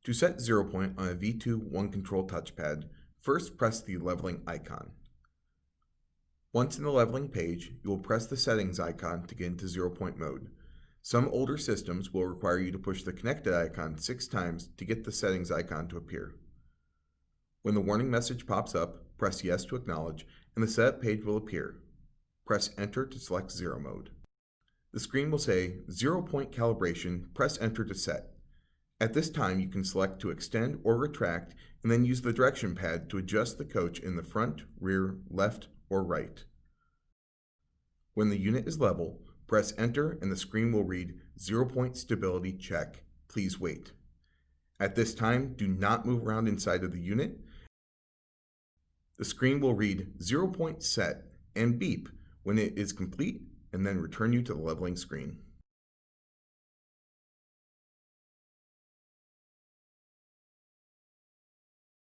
To set 0 point on a V2 1 control touchpad, first press the leveling icon. Once in the leveling page, you will press the settings icon to get into 0 point mode. Some older systems will require you to push the connected icon 6 times to get the settings icon to appear. When the warning message pops up, press yes to acknowledge, and the setup page will appear. Press enter to select 0 mode. The screen will say 0 point calibration, press enter to set. At this time, you can select to extend or retract and then use the direction pad to adjust the coach in the front, rear, left, or right. When the unit is level, press enter and the screen will read 0 point stability check. Please wait. At this time, do not move around inside of the unit. The screen will read 0 point set and beep when it is complete and then return you to the leveling screen.